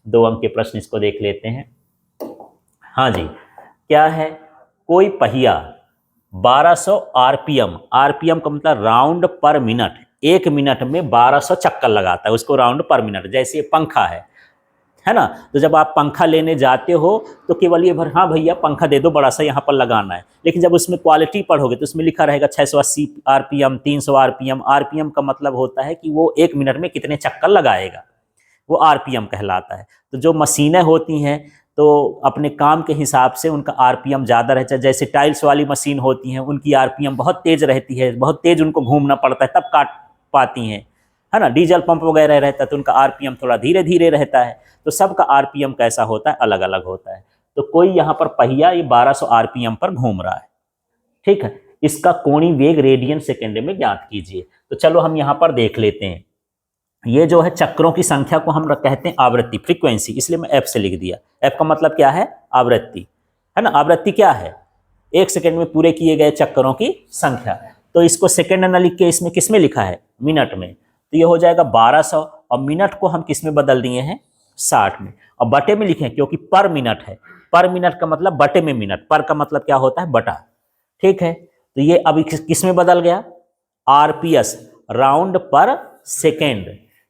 2 अंक के प्रश्न, इसको देख लेते हैं। हाँ जी, क्या है, कोई पहिया 1200 आरपीएम, आरपीएम का मतलब राउंड पर मिनट, 1 मिनट में 1200 चक्कर लगाता है, उसको राउंड पर मिनट। जैसे ये पंखा है ना, तो जब आप पंखा लेने जाते हो तो केवल ये भर, हाँ भैया पंखा दे दो बड़ा सा, यहाँ पर लगाना है। लेकिन जब उसमें क्वालिटी पढ़ोगे तो उसमें लिखा रहेगा 680 आरपीएम, 300 आरपीएम। आरपीएम का मतलब होता है कि वो 1 मिनट में कितने चक्कर लगाएगा, वो आरपीएम कहलाता है। तो जो मशीनें होती हैं तो अपने काम के हिसाब से उनका आरपीएम ज़्यादा रहता है। जैसे टाइल्स वाली मशीन होती हैं, उनकी आरपीएम बहुत तेज़ रहती है, बहुत तेज़ उनको घूमना पड़ता है तब काट पाती हैं, है ना। डीजल पंप वगैरह रहता है तो उनका आरपीएम थोड़ा धीरे धीरे रहता है। तो सबका आरपीएम कैसा होता है, अलग अलग होता है। तो कोई यहाँ पर पहिया ये 1200 आरपीएम पर घूम रहा है, ठीक है। इसका कोणीय वेग रेडियन सेकेंड में ज्ञात कीजिए। तो चलो हम यहाँ पर देख लेते हैं। ये जो है चक्रों की संख्या को हम कहते हैं आवृत्ति, फ्रीक्वेंसी, इसलिए मैं एफ से लिख दिया। एफ का मतलब क्या है, आवृत्ति, है ना। आवृत्ति क्या है, 1 सेकेंड में पूरे किए गए चक्करों की संख्या। तो इसको सेकेंड न लिख के इसमें किस में लिखा है, मिनट में। तो ये हो जाएगा 1200, और मिनट को हम किस में बदल दिए हैं, 60 में। और बटे में लिखें क्योंकि पर मिनट है, पर मिनट का मतलब बटे में मिनट, पर का मतलब क्या होता है, बटा, ठीक है। तो ये अभी किस में बदल गया, आरपीएस, राउंड पर सेकेंड,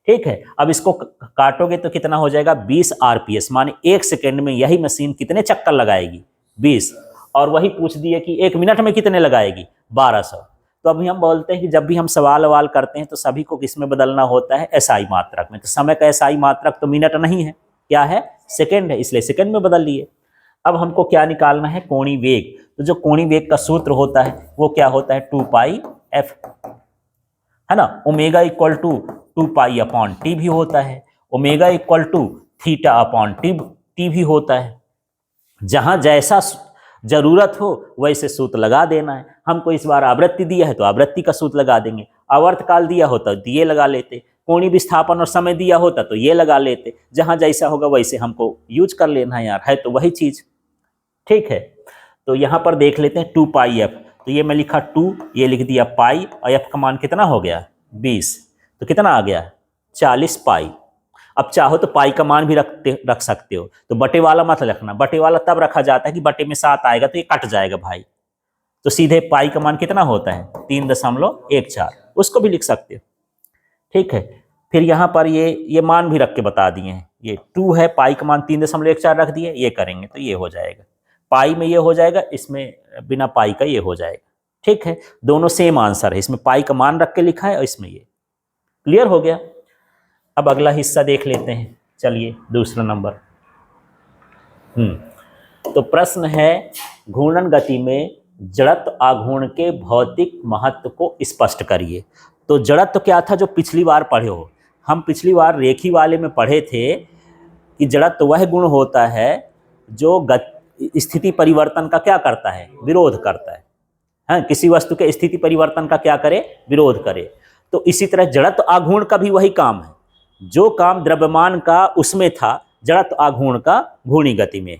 ठीक है। अब इसको काटोगे तो कितना हो जाएगा, 20 आरपीएस, माने 1 सेकेंड में यही मशीन कितने चक्कर लगाएगी, 20। और वही पूछ दिए कि 1 मिनट में कितने लगाएगी, 1200। तो अभी हम बोलते हैं कि जब भी हम सवाल ववाल करते हैं तो सभी को किस में बदलना होता है, एसआई मात्रक में। तो समय का एसआई मात्रक तो मिनट नहीं है, क्या है, सेकेंड है, इसलिए सेकेंड में बदल लिए। अब हमको क्या निकालना है, कोणीय वेग। तो जो कोणीय वेग का सूत्र होता है वो क्या होता है, 2πf, है ना। Omega equal to 2π upon T भी होता है, omega equal to theta upon T भी होता है। जहां जैसा जरूरत हो वैसे सूत्र लगा देना है। हमको इस बार आवृत्ति दिया है तो आवृत्ति का सूत्र लगा देंगे, आवर्तकाल दिया होता तो ये लगा लेते, कोणीय विस्थापन और समय दिया होता तो ये लगा लेते। जहां जैसा होगा वैसे हमको यूज कर लेना है यार, है तो वही चीज, ठीक है। तो यहां पर देख लेते हैं 2πf। तो ये मैं लिखा 2, ये लिख दिया पाई, और एफ का मान कितना हो गया, 20। तो कितना आ गया, 40 पाई। अब चाहो तो पाई का मान भी रख सकते हो। तो बटे वाला मत रखना, बटे वाला तब रखा जाता है कि बटे में 7 आएगा तो ये कट जाएगा भाई। तो सीधे पाई का मान कितना होता है, 3.14, उसको भी लिख सकते हो, ठीक है। फिर यहाँ पर ये मान भी रख के बता दिए हैं, ये 2 है, पाई का मान 3.14 रख दिए, ये करेंगे तो ये हो जाएगा, पाई में ये हो जाएगा, इसमें बिना पाई का ये हो जाएगा, ठीक है। दोनों सेम आंसर है, इसमें पाई का मान रख के लिखा है और इसमें ये, क्लियर हो गया। अब अगला हिस्सा देख लेते हैं, चलिए दूसरा नंबर। तो प्रश्न है, घूर्णन गति में जड़त्व आघूर्ण के भौतिक महत्व को स्पष्ट करिए। तो जड़त्व क्या था, जो पिछली बार पढ़े हो, हम पिछली बार रेखी वाले में पढ़े थे कि जड़त्व वह गुण होता है जो स्थिति परिवर्तन का क्या करता है, विरोध करता है, हाँ, किसी वस्तु के स्थिति परिवर्तन का क्या करे, विरोध करे। तो इसी तरह जड़त्व आघूर्ण का भी वही काम है, जो काम द्रव्यमान का उसमें था, जड़त्व आघूर्ण का घूर्णी गति में,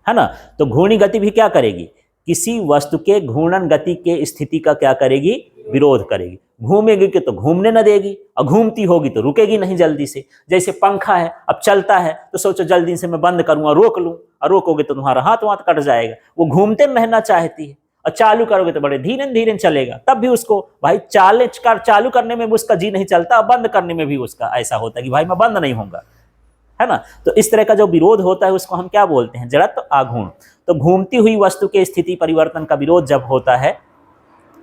है ना। तो घूर्णी गति भी क्या करेगी, किसी वस्तु के घूर्णन गति के स्थिति का क्या करेगी, विरोध करेगी। घूमेगी कि तो घूमने न देगी, और घूमती होगी तो रुकेगी नहीं जल्दी से। जैसे पंखा है, अब चलता है तो सोचो जल्दी से मैं बंद करूंगा, रोक लूं, और रोकोगे तो तुम्हारा हाथ वाथ कट जाएगा। वो घूमते रहना चाहती है, और चालू करोगे तो बड़े धीरे धीरे चलेगा, तब भी उसको भाई चालू करने में भी उसका जी नहीं चलता, और बंद करने में भी उसका ऐसा होता है कि भाई मैं बंद नहीं होऊंगा, है ना। तो इस तरह का जो विरोध होता है उसको हम क्या बोलते हैं, जड़त्व आघूर्ण। तो घूमती हुई वस्तु के स्थिति परिवर्तन का विरोध जब होता है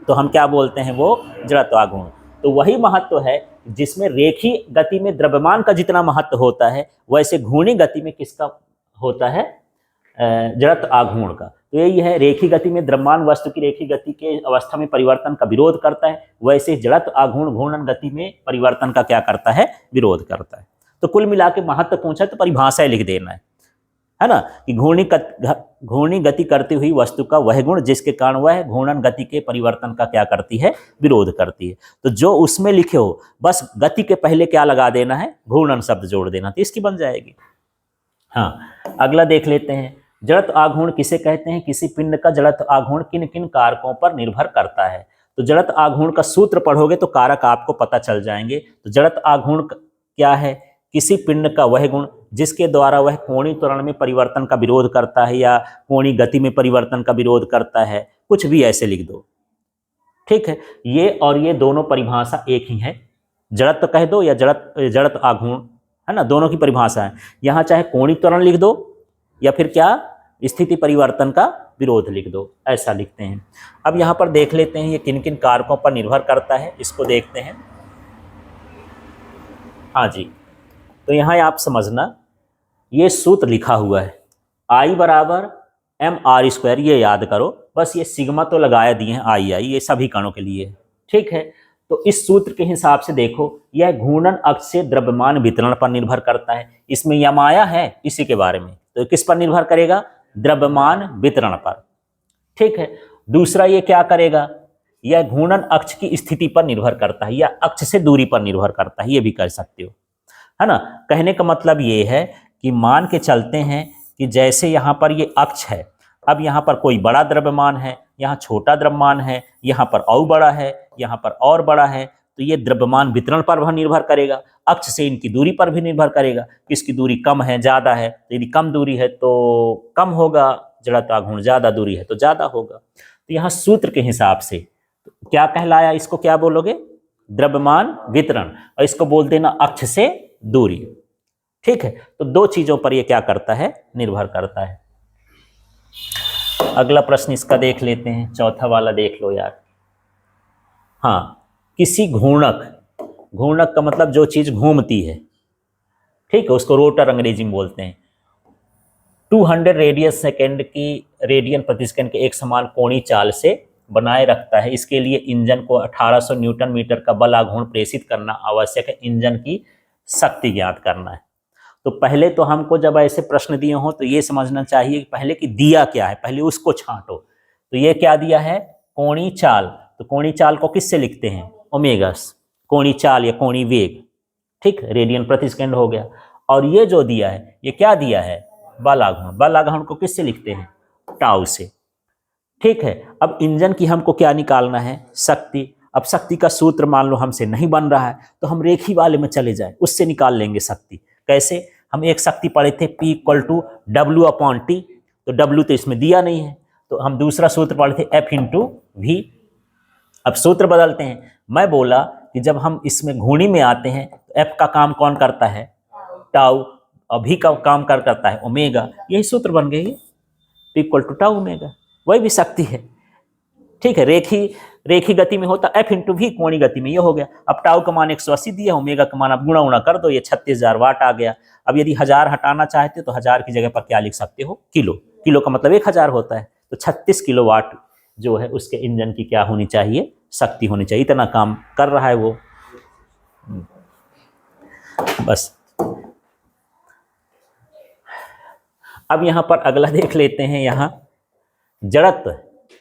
तो हम क्या बोलते हैं, वो जड़त्व आघूर्ण। तो वही महत्व है जिसमें रेखीय गति में द्रव्यमान का जितना महत्व होता है, वैसे घूर्णी गति में किसका होता है, जड़त्व आघूर्ण का। तो यही है, रेखीय गति में द्रव्यमान वस्तु की रेखीय गति के अवस्था में परिवर्तन का विरोध करता है, वैसे जड़त्व आघूर्ण घूर्णन गति में परिवर्तन का क्या करता है, विरोध करता है। तो कुल मिला के महत्व पूछा तो परिभाषाएं लिख देना है ना, कि घूर्णी गति करती हुई वस्तु का वह गुण जिसके कारण वह घूर्णन गति के परिवर्तन का क्या करती है, विरोध करती है। तो जो उसमें लिखे हो बस गति के पहले क्या लगा देना है, घूर्णन शब्द जोड़ देना, तो इसकी बन जाएगी। हाँ, अगला देख लेते हैं, जड़त्व आघूर्ण किसे कहते हैं, किसी पिंड का जड़त्व आघूर्ण किन किन कारकों पर निर्भर करता है। तो जड़त्व आघूर्ण का सूत्र पढ़ोगे तो कारक आपको पता चल जाएंगे। तो जड़त्व आघूर्ण क्या है, किसी पिंड का वह गुण जिसके द्वारा वह कोणीय त्वरण में परिवर्तन का विरोध करता है या कोणीय गति में परिवर्तन का विरोध करता है, कुछ भी ऐसे लिख दो। ठीक है, ये और ये दोनों परिभाषा एक ही है, जड़त्व कह दो या जड़त्व आघूर्ण, है ना, दोनों की परिभाषा है। यहाँ चाहे कोणीय त्वरण लिख दो या फिर क्या स्थिति परिवर्तन का विरोध लिख दो, ऐसा लिखते हैं। अब यहाँ पर देख लेते हैं ये किन किन कारकों पर निर्भर करता है, इसको देखते हैं। हाँ जी, तो यहाँ आप समझना, ये सूत्र लिखा हुआ है I बराबर mr², ये याद करो, बस ये सिग्मा तो लगाया दिए हैं आई, ये सभी कणों के लिए। ठीक है, तो इस सूत्र के हिसाब से देखो, यह घूर्णन अक्ष से द्रव्यमान वितरण पर निर्भर करता है। इसमें यम आया है इसी के बारे में, तो किस पर निर्भर करेगा? द्रव्यमान वितरण पर। ठीक है, दूसरा ये क्या करेगा? यह घूर्णन अक्ष की स्थिति पर निर्भर करता है या अक्ष से दूरी पर निर्भर करता है, ये भी कह सकते हो, है ना। कहने का मतलब ये है कि मान के चलते हैं कि जैसे यहाँ पर ये अक्ष है, अब यहाँ पर कोई बड़ा द्रव्यमान है, यहाँ छोटा द्रव्यमान है, यहाँ पर और बड़ा है, यहाँ पर और बड़ा है, तो ये द्रव्यमान वितरण पर भी निर्भर करेगा, अक्ष से इनकी दूरी पर भी निर्भर करेगा कि इसकी दूरी कम है ज़्यादा है, तो यदि कम दूरी है तो कम होगा जड़त्व आघूर्ण, ज़्यादा दूरी है तो ज़्यादा होगा। तो यहाँ सूत्र के हिसाब से क्या कहलाया, इसको क्या बोलोगे? द्रव्यमान वितरण, और इसको बोल देना अक्ष से दूरी। ठीक है, तो दो चीजों पर ये क्या करता है? निर्भर करता है। अगला प्रश्न इसका देख लेते हैं, चौथा वाला देख लो यार। हाँ, किसी घूर्णक, घूर्णक का मतलब जो चीज घूमती है, ठीक है, उसको रोटर अंग्रेजी में बोलते हैं। 200 रेडियस सेकेंड की रेडियन प्रति सेकंड के एक समान कोणीय चाल से बनाए रखता है। इसके लिए इंजन को 1800 न्यूटन मीटर का बल आघूर्ण प्रेषित करना आवश्यक है। इंजन की शक्ति ज्ञात करना है। तो पहले तो हमको जब ऐसे प्रश्न दिए हों तो ये समझना चाहिए कि पहले कि दिया क्या है, पहले उसको छांटो। तो ये क्या दिया है? कोणीय चाल। तो कोणीय चाल को किससे लिखते हैं? ओमेगा। कोणीय चाल या कोणीय वेग, ठीक, रेडियन प्रति सेकंड हो गया। और ये जो दिया है, ये क्या दिया है? बल आघूर्ण। बल आघूर्ण को किससे लिखते हैं? टाउ से। ठीक है, अब इंजन की हमको क्या निकालना है? शक्ति। अब शक्ति का सूत्र मान लो हमसे नहीं बन रहा है तो हम रेखी वाले में चले जाए, उससे निकाल लेंगे शक्ति। कैसे? हम एक शक्ति पढ़े थे P = W/T, तो W तो इसमें दिया नहीं है, तो हम दूसरा सूत्र पढ़े थे F/V। अब सूत्र बदलते हैं। मैं बोला कि जब हम इसमें घूर्णी में आते हैं तो F का काम कौन करता है? टाउ। अभी का काम करता है ओमेगा। यही सूत्र बन गई, P = टाउ ओमेगा, वही भी शक्ति है। ठीक है, रेखी गति में होता F/V, कोणीय गति में ये हो गया। अब टाउ का मान 180 दिया, ओमेगा का मान अब गुणा कर दो, ये 36,000 वाट आ गया। अब यदि 1000 हटाना चाहते तो 1000 की जगह पर क्या लिख सकते हो? किलो। किलो का मतलब 1000 होता है, तो 36 किलोवाट जो है उसके इंजन की क्या होनी चाहिए? शक्ति होनी चाहिए। इतना काम कर रहा है वो, बस। अब यहाँ पर अगला देख लेते हैं, यहाँ जड़त्व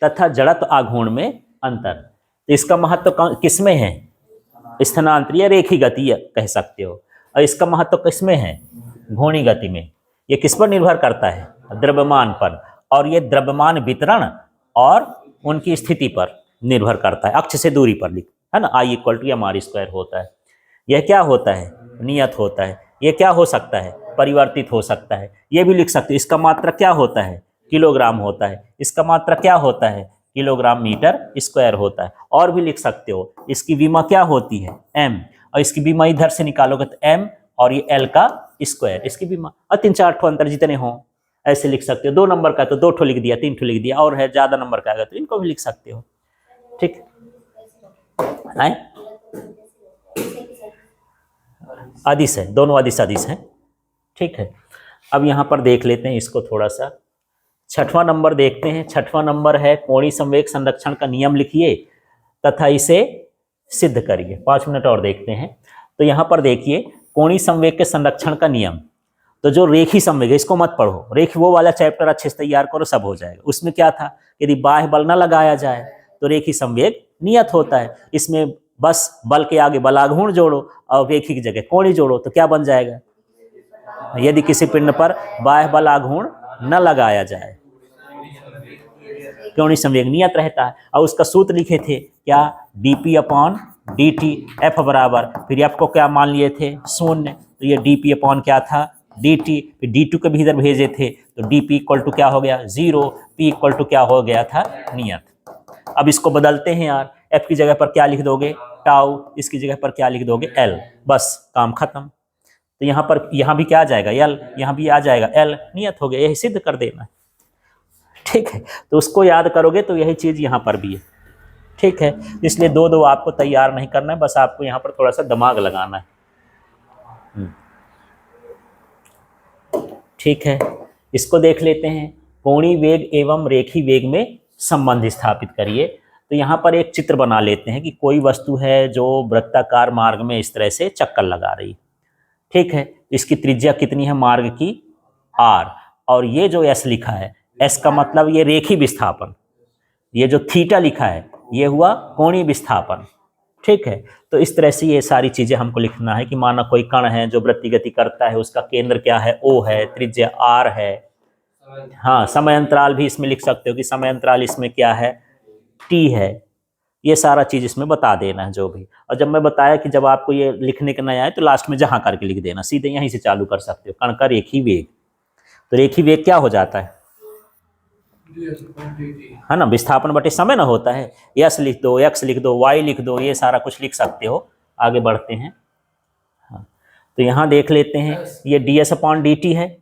तथा जड़त्व आघूर्ण में अंतर। तो इसका महत्व किसमें है? स्थानांतरीय रेखी गति कह सकते हो। और इसका महत्व किसमें है? घूर्णी गति में। ये किस पर निर्भर करता है? द्रव्यमान पर। और ये द्रव्यमान वितरण और उनकी स्थिति पर निर्भर करता है, अक्ष से दूरी पर, है ना। I = mr² होता है। यह क्या होता है? नियत होता है। यह क्या हो सकता है? परिवर्तित हो सकता है। ये भी लिख सकते हो। इसका मात्रा क्या होता है? किलोग्राम होता है। इसका मात्रा क्या होता है? किलोग्राम मीटर स्क्वायर होता है। और भी लिख सकते हो, इसकी विमा क्या होती है? m, और इसकी विमा इधर से निकालोगे तो m और ये l का स्क्वायर, इसकी विमा। और 3-4 ठो अंतर जितने हो ऐसे लिख सकते हो। 2 नंबर का तो 2 ठो लिख दिया, 3 ठो लिख दिया, और है ज़्यादा नंबर का आएगा तो इनको भी लिख सकते हो। ठीक है, आदिश है, दोनों आदिश हैं। ठीक है, अब यहाँ पर देख लेते हैं इसको थोड़ा सा। 6वां नंबर देखते हैं। 6वां नंबर है कोणीय संवेग संरक्षण का नियम लिखिए तथा इसे सिद्ध करिए। 5 मिनट और देखते हैं। तो यहाँ पर देखिए, कोणीय संवेग के संरक्षण का नियम। तो जो रेखी संवेग है इसको मत पढ़ो, रेखी वो वाला चैप्टर अच्छे से तैयार करो, सब हो जाएगा। उसमें क्या था? यदि बाह्य बल न लगाया जाए तो रेखी संवेग नियत होता है। इसमें बस बल के आगे बल आघूर्ण जोड़ो और रेखी की जगह कोणीय जोड़ो, तो क्या बन जाएगा? यदि किसी पिंड पर बाह्य बल आघूर्ण न लगाया जाए, कोणीय संवेग नियत रहता है। और उसका सूत्र लिखे थे क्या? dp/dt। F बराबर, फिर F को क्या मान लिए थे? 0। तो ये dp/ क्या था? डी टी, फिर D2 को भी इधर भेजे थे तो DP इक्वल टू क्या हो गया 0, P इक्वल टू क्या हो गया था नियत। अब इसको बदलते हैं यार, F की जगह पर क्या लिख दोगे टाउ, इसकी जगह पर क्या लिख दोगे L, बस काम खत्म। तो यहाँ पर यहाँ भी क्या आ जाएगा L, यहाँ भी आ जाएगा L, नियत हो गया, यही सिद्ध कर देना। ठीक है, तो उसको याद करोगे तो यही चीज यहाँ पर भी है। ठीक है, इसलिए दो दो आपको तैयार नहीं करना है, बस आपको यहाँ पर थोड़ा सा दिमाग लगाना है। ठीक है, इसको देख लेते हैं। कोणीय वेग एवं रेखी वेग में संबंध स्थापित करिए। तो यहाँ पर एक चित्र बना लेते हैं कि कोई वस्तु है जो वृत्ताकार मार्ग में इस तरह से चक्कर लगा रही। ठीक है, इसकी त्रिज्या कितनी है मार्ग की r, और ये जो s लिखा है, s का मतलब ये रेखी विस्थापन, ये जो थीटा लिखा है ये हुआ कोणीय विस्थापन। ठीक है, तो इस तरह से ये सारी चीजें हमको लिखना है कि माना कोई कण है जो वृत्ति गति करता है, उसका केंद्र क्या है O है, त्रिज्या r है। हाँ, समय अंतराल भी इसमें लिख सकते हो कि समय अंतराल इसमें क्या है t है। ये सारा चीज इसमें बता देना है जो भी। और जब मैं बताया कि जब आपको ये लिखने का नहीं आए तो लास्ट में जहां करके लिख देना, सीधे यहीं से चालू कर सकते हो। कण का रेखी वेग, तो रेखी वेग क्या हो जाता है ना, विस्थापन बटे समय ना होता है। यस लिख दो, एक्स लिख दो, वाई लिख दो, ये सारा कुछ लिख सकते हो। आगे बढ़ते हैं। हाँ, तो यहाँ देख लेते हैं, ये ds/dt है।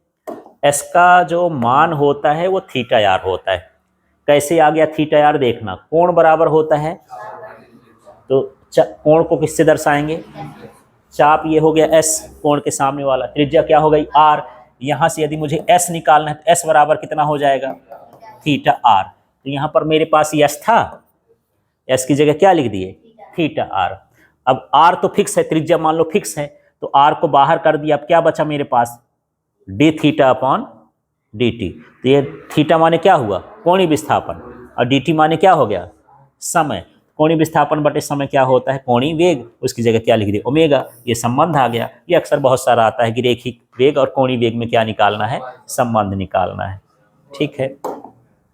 s का जो मान होता है वो थीटा यार होता है। कैसे आ गया थीटा यार, देखना, कोण बराबर होता है तो कोण को किससे दर्शाएंगे, चाप ये हो गया s, कोण के सामने वाला, त्रिज्या क्या हो गई r। यहां से यदि मुझे s निकालना है तो s बराबर कितना हो जाएगा थीटा r। तो यहाँ पर मेरे पास s था, s की जगह क्या लिख दिए थीटा r। अब r तो फिक्स है, त्रिज्या मान लो फिक्स है, तो r को बाहर कर दिया। अब क्या बचा मेरे पास d θ/dt। तो ये थीटा माने क्या हुआ कोणीय विस्थापन, और dt माने क्या हो गया समय। कोणीय विस्थापन बटे समय क्या होता है कोणीय वेग, उसकी जगह क्या लिख दिया ओमेगा। ये संबंध आ गया। ये अक्सर बहुत सारा आता है कि रेखिक वेग और कोणीय वेग में क्या निकालना है, संबंध निकालना है। ठीक है।